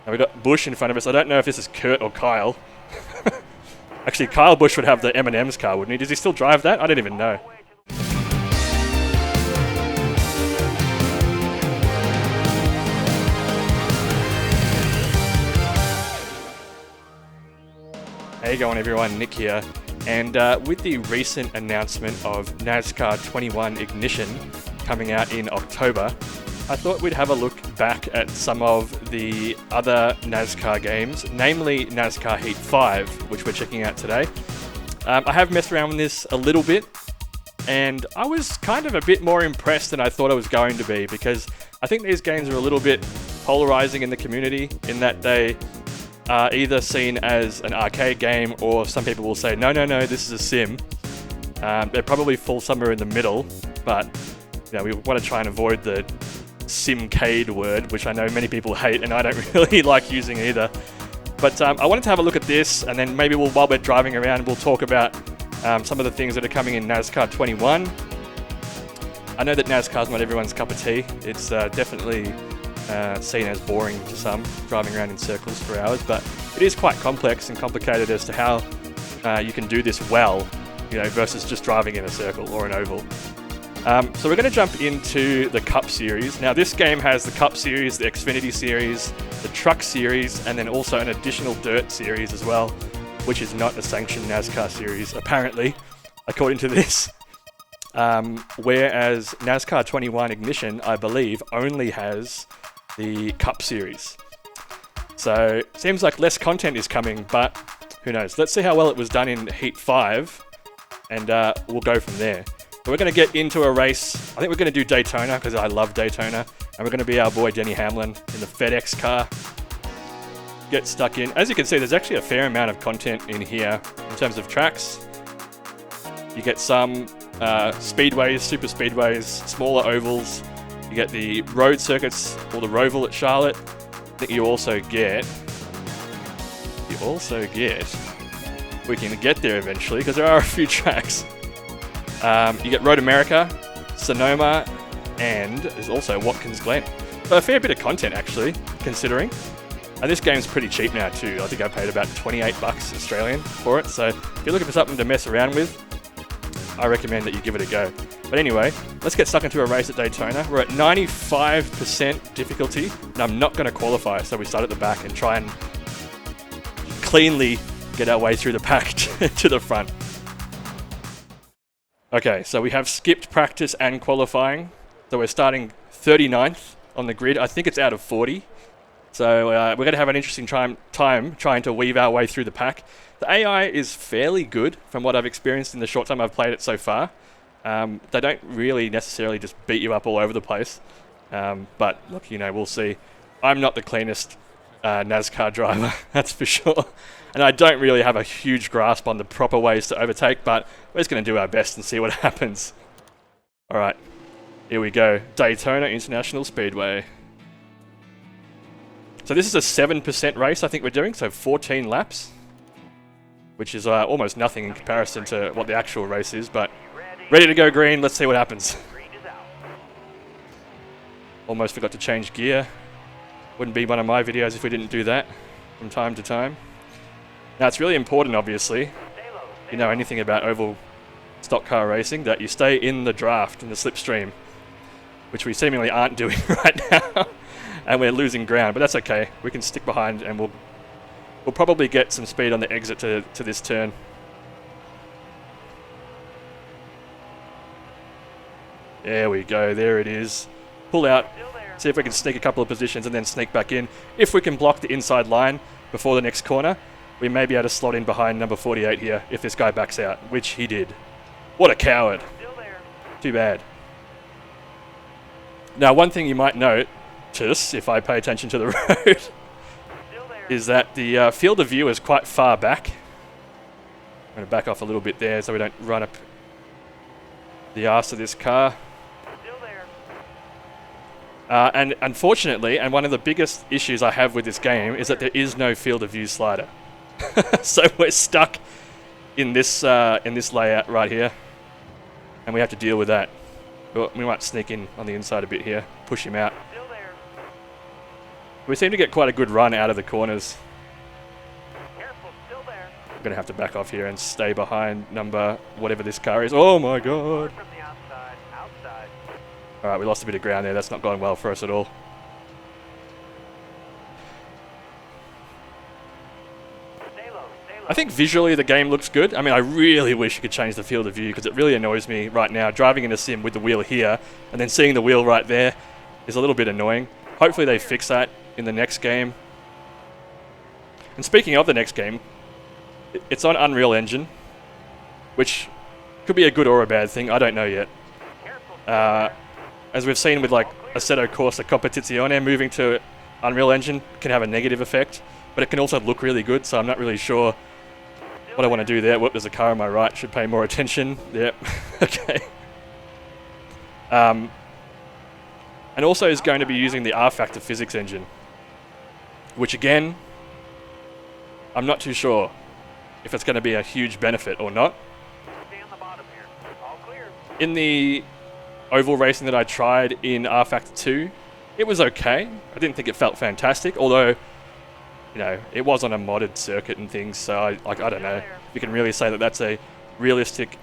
Now we've got Bush in front of us. I don't know if this is Kurt or Kyle. Actually, Kyle Busch would have the M&M's car, wouldn't he? Does he still drive that? I don't even know. How you going, everyone? Nick here. And with the recent announcement of NASCAR 21 Ignition coming out in October, I thought we'd have a look back at some of the other NASCAR games, namely NASCAR Heat 5, which we're checking out today. I have messed around with this a little bit, and I was kind of a bit more impressed than I thought I was going to be, because I think these games are a little bit polarizing in the community, in that they are either seen as an arcade game, or some people will say, no, this is a sim. They probably fall somewhere in the middle, but you know, we want to try and avoid the simcade word, which I know many people hate, and I don't really like using either. But I wanted to have a look at this, and then maybe while we're driving around, we'll talk about some of the things that are coming in NASCAR 21. I know that NASCAR's not everyone's cup of tea. It's definitely seen as boring to some, driving around in circles for hours, but it is quite complex and complicated as to how you can do this well, you know, versus just driving in a circle or an oval. So we're going to jump into the Cup Series. Now this game has the Cup Series, the Xfinity Series, the Truck Series, and then also an additional Dirt Series as well, which is not a sanctioned NASCAR series, apparently, according to this. Whereas NASCAR 21 Ignition, I believe, only has the Cup Series. So it seems like less content is coming, but who knows. Let's see how well it was done in Heat 5, and we'll go from there. So we're going to get into a race. I think we're going to do Daytona, because I love Daytona. And we're going to be our boy Denny Hamlin in the FedEx car. Get stuck in. As you can see, there's actually a fair amount of content in here in terms of tracks. You get some speedways, super speedways, smaller ovals. You get the road circuits, or the Roval at Charlotte. I think you also get... We can get there eventually, because there are a few tracks. You get Road America, Sonoma, and there's also Watkins Glen. So a fair bit of content, actually, considering. And this game's pretty cheap now too. I think I paid about 28 bucks Australian for it. So if you're looking for something to mess around with, I recommend that you give it a go. But anyway, let's get stuck into a race at Daytona. We're at 95% difficulty, and I'm not going to qualify, so we start at the back and try and cleanly get our way through the pack to the front. Okay, so we have skipped practice and qualifying. So we're starting 39th on the grid. I think it's out of 40. So we're going to have an interesting time trying to weave our way through the pack. The AI is fairly good from what I've experienced in the short time I've played it so far. They don't really necessarily just beat you up all over the place. But look, you know, we'll see. I'm not the cleanest NASCAR driver, that's for sure. And I don't really have a huge grasp on the proper ways to overtake, but we're just going to do our best and see what happens. Alright, here we go. Daytona International Speedway. So this is a 7% race I think we're doing, so 14 laps. Which is almost nothing in comparison to what the actual race is, but ready to go green, let's see what happens. Almost forgot to change gear. Wouldn't be one of my videos if we didn't do that from time to time. Now it's really important, obviously, you know anything about oval stock car racing, that you stay in the draft, in the slipstream, which we seemingly aren't doing right now, and we're losing ground, but that's okay. We can stick behind, and we'll probably get some speed on the exit to this turn. There we go, there it is. Pull out, see if we can sneak a couple of positions and then sneak back in. If we can block the inside line before the next corner, we may be able to slot in behind number 48 here if this guy backs out, which he did. What a coward. Too bad. Now, one thing you might notice, if I pay attention to the road, is that the field of view is quite far back. I'm going to back off a little bit there so we don't run up the arse of this car. And unfortunately, and one of the biggest issues I have with this game is that there is no field of view slider. So we're stuck in this layout right here, and we have to deal with that. But we might sneak in on the inside a bit here, push him out. We seem to get quite a good run out of the corners. Careful, still there. I'm going to have to back off here and stay behind number whatever this car is. Oh my god. From the outside, outside. Alright, we lost a bit of ground there. That's not going well for us at all. Stay low, stay low. I think visually the game looks good. I mean, I really wish you could change the field of view because it really annoys me right now. Driving in a sim with the wheel here and then seeing the wheel right there is a little bit annoying. Hopefully they fix that in the next game. And speaking of the next game, it's on Unreal Engine, which could be a good or a bad thing. I don't know yet. As we've seen with like Assetto Corsa Competizione, moving to Unreal Engine can have a negative effect, but it can also look really good, so I'm not really sure what I want to do there. Whoop, there's a car on my right, should pay more attention. Yep, okay. And also is going to be using the R-Factor physics engine, which again, I'm not too sure if it's going to be a huge benefit or not. Stay on the bottom here. All clear. In the oval racing that I tried in R-Factor 2, it was okay. I didn't think it felt fantastic, although, you know, it was on a modded circuit and things, so I don't know if you can really say that that's a realistic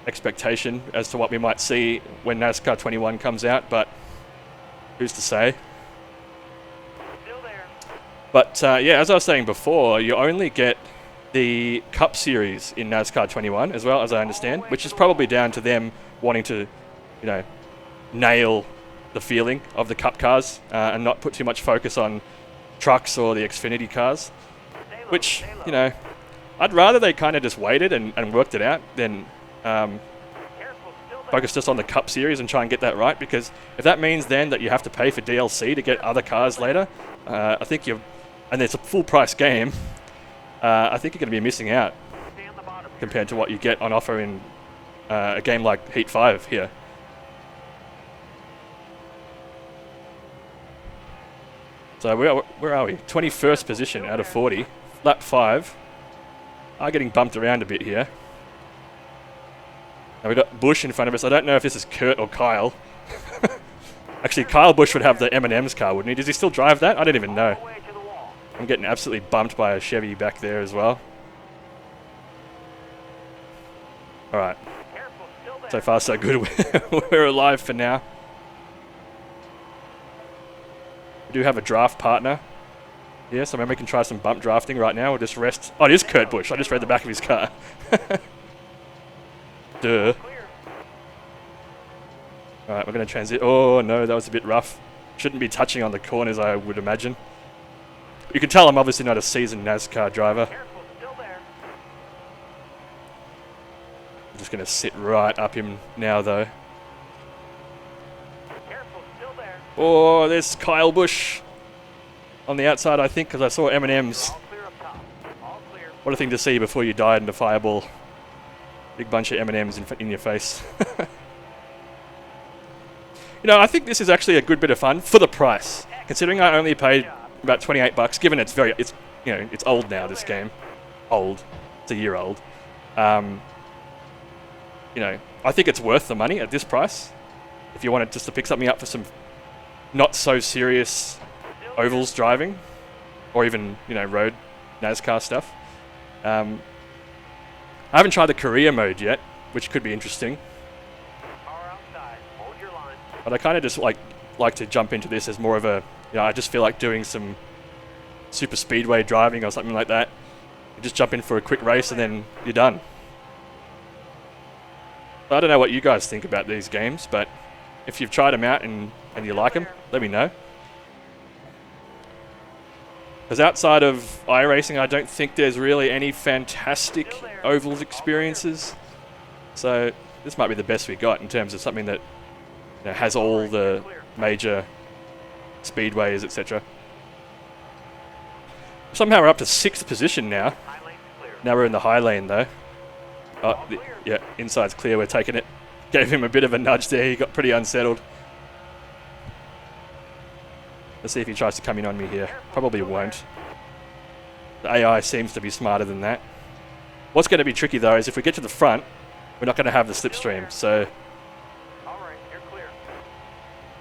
expectation as to what we might see when NASCAR 21 comes out, but who's to say? Still there. But yeah, as I was saying before, you only get the Cup Series in NASCAR 21, as well as I understand, which is probably down to them wanting to, you know, nail the feeling of the Cup cars and not put too much focus on trucks or the Xfinity cars, which, you know, I'd rather they kind of just waited and worked it out than focus just on the Cup Series and try and get that right, because if that means then that you have to pay for DLC to get other cars later, I think and it's a full price game, I think you're going to be missing out compared to what you get on offer in a game like Heat 5 here. So where are we? 21st position out of 40. Lap 5. Are getting bumped around a bit here. Now we've got Bush in front of us. I don't know if this is Kurt or Kyle. Actually, Kyle Busch would have the M&M's car, wouldn't he? Does he still drive that? I don't even know. I'm getting absolutely bumped by a Chevy back there as well. Alright. So far so good. We're alive for now. We do have a draft partner. Yeah, so maybe we can try some bump drafting right now. We'll just rest. Oh, it is Kurt Busch. I just read the back of his car. Duh. Alright, we're going to transit. Oh no, that was a bit rough. Shouldn't be touching on the corners, I would imagine. You can tell I'm obviously not a seasoned NASCAR driver. I'm just going to sit right up him now, though. Oh, there's Kyle Busch on the outside, I think, because I saw M&M's. What a thing to see before you died in a fireball. Big bunch of M&M's in your face. You know, I think this is actually a good bit of fun for the price, considering I only paid about $28. Given it's you know, it's old now. This game, old. It's a year old. You know, I think it's worth the money at this price. If you wanted just to pick something up for some not so serious ovals driving, or even, you know, road NASCAR stuff. I haven't tried the career mode yet, which could be interesting. But I kind of just like to jump into this as more of a, you know, I just feel like doing some super speedway driving or something like that. You just jump in for a quick race and then you're done. I don't know what you guys think about these games, but if you've tried them out and you like them, let me know. Because outside of iRacing, I don't think there's really any fantastic ovals experiences. So this might be the best we got in terms of something that, you know, has all the major speedways, etc. Somehow we're up to 6th position now. Now we're in the high lane though. Oh, yeah, inside's clear, we're taking it. Gave him a bit of a nudge there, he got pretty unsettled. Let's see if he tries to come in on me here. Probably won't. The AI seems to be smarter than that. What's going to be tricky though is if we get to the front, we're not going to have the slipstream, so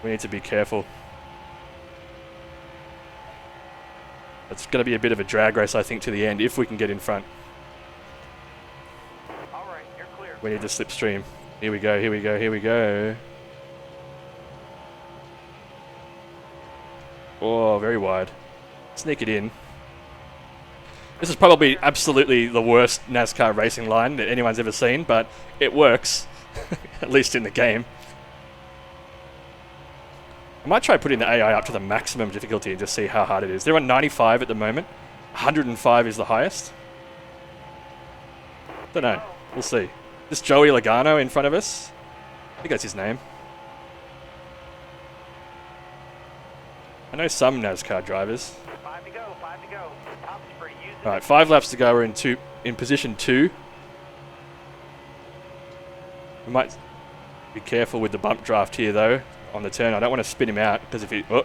we need to be careful. It's going to be a bit of a drag race, I think, to the end, if we can get in front. All right, you're clear. We need the slipstream. Here we go, here we go, here we go. Oh, very wide. Sneak it in. This is probably absolutely the worst NASCAR racing line that anyone's ever seen, but it works, at least in the game. I might try putting the AI up to the maximum difficulty and just see how hard it is. They're on 95 at the moment. 105 is the highest. Don't know. We'll see. This Joey Logano in front of us. I think that's his name. I know some NASCAR drivers. 5 to go, 5 to go. Top spree, use it. Alright, 5 laps to go. We're in position 2. We might be careful with the bump draft here, though, on the turn. I don't want to spin him out, because if he... Oh,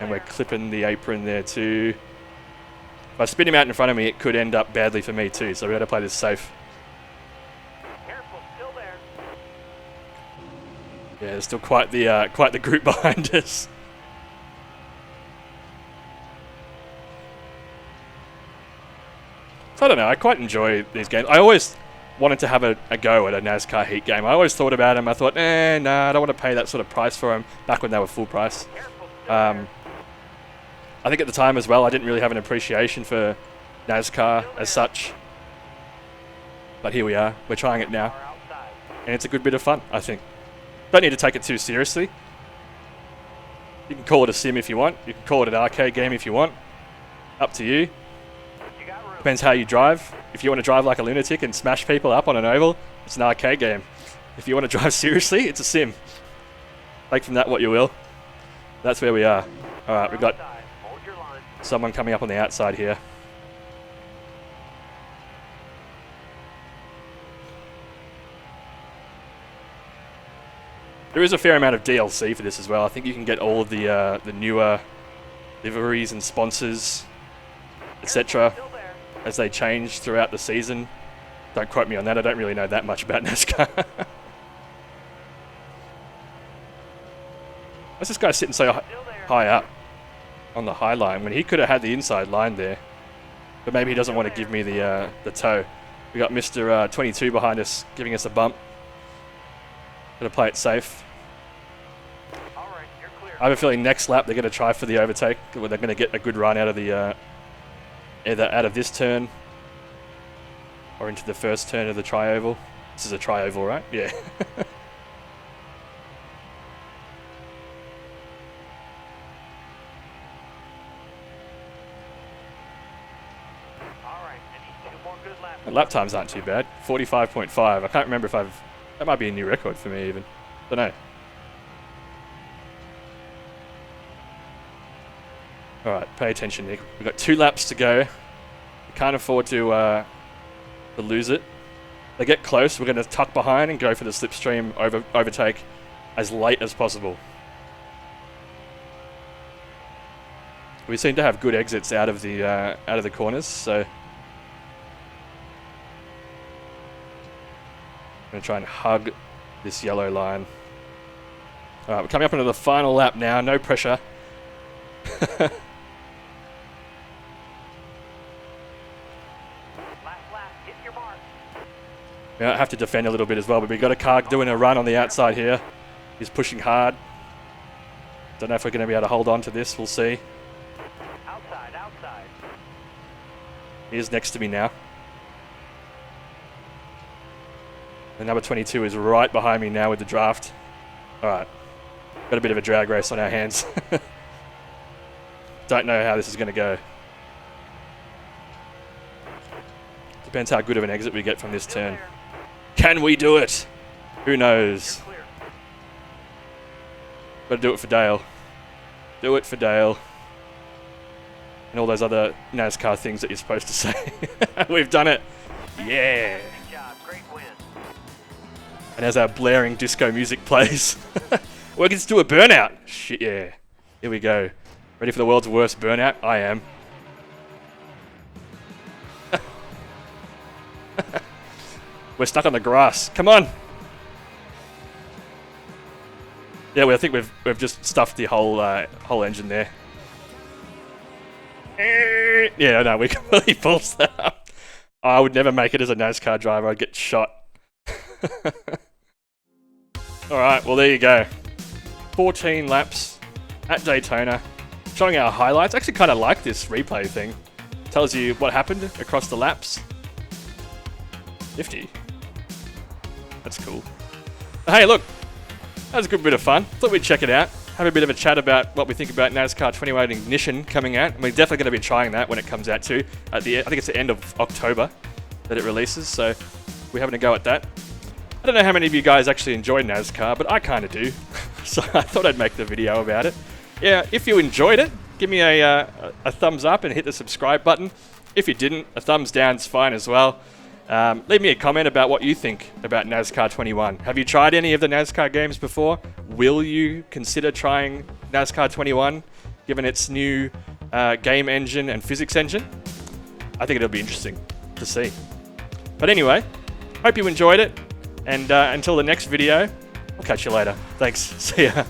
and we're clipping the apron there, too. If I spin him out in front of me, it could end up badly for me, too, so we got to play this safe. Careful, still there. Yeah, there's still quite the group behind us. So I don't know, I quite enjoy these games. I always wanted to have a go at a NASCAR Heat game. I always thought about them. I thought, nah, I don't want to pay that sort of price for them, back when they were full price. I think at the time as well, I didn't really have an appreciation for NASCAR as such. But here we are. We're trying it now. And it's a good bit of fun, I think. Don't need to take it too seriously. You can call it a sim if you want. You can call it an arcade game if you want. Up to you. Depends how you drive. If you want to drive like a lunatic and smash people up on an oval, it's an arcade game. If you want to drive seriously, it's a sim. Take from that what you will. That's where we are. Alright, we've got someone coming up on the outside here. There is a fair amount of DLC for this as well. I think you can get all of the newer liveries and sponsors, etc. as they change throughout the season. Don't quote me on that, I don't really know that much about NASCAR. Why's this guy sitting so high up on the high line when he could have had the inside line there? But maybe he doesn't want to give me the tow. We got Mr. 22 behind us giving us a bump. Gotta play it safe. I have a feeling next lap they're going to try for the overtake. They're going to get a good run out of the either out of this turn or into the first turn of the tri-oval. This is a tri-oval, right? Yeah. Lap times aren't too bad. 45.5. I can't remember if that might be a new record for me even. Don't know. Alright, pay attention, Nick. We've got 2 laps to go. We can't afford to lose it. They get close, we're going to tuck behind and go for the slipstream overtake as late as possible. We seem to have good exits out of the corners, so I'm going to try and hug this yellow line. Alright, we're coming up into the final lap now, no pressure. I have to defend a little bit as well, but we've got a car doing a run on the outside here. He's pushing hard. Don't know if we're going to be able to hold on to this. We'll see. Outside. He's next to me now. And number 22 is right behind me now with the draft. Alright. Got a bit of a drag race on our hands. Don't know how this is going to go. Depends how good of an exit we get from this turn. Can we do it? Who knows? Gotta do it for Dale. Do it for Dale. And all those other NASCAR things that you're supposed to say. We've done it. Yeah. Good job. Great win. And as our blaring disco music plays, we're going to do a burnout. Shit, yeah. Here we go. Ready for the world's worst burnout? I am. We're stuck on the grass. Come on. Yeah, well, I think we've just stuffed the whole engine there. Yeah, no, we completely falsed that up. I would never make it as a NASCAR driver. I'd get shot. Alright, well there you go. 14 laps at Daytona. Showing our highlights. I actually kind of like this replay thing. Tells you what happened across the laps. 50. That's cool. Hey, look. That was a good bit of fun. Thought we'd check it out. Have a bit of a chat about what we think about NASCAR 21 Ignition coming out. And we're definitely going to be trying that when it comes out too. I think it's the end of October that it releases. So we're having a go at that. I don't know how many of you guys actually enjoy NASCAR, but I kind of do. So I thought I'd make the video about it. Yeah, if you enjoyed it, give me a thumbs up and hit the subscribe button. If you didn't, a thumbs down's fine as well. Leave me a comment about what you think about NASCAR 21. Have you tried any of the NASCAR games before? Will you consider trying NASCAR 21, given its new game engine and physics engine? I think it'll be interesting to see. But anyway, hope you enjoyed it. And until the next video, I'll catch you later. Thanks. See ya.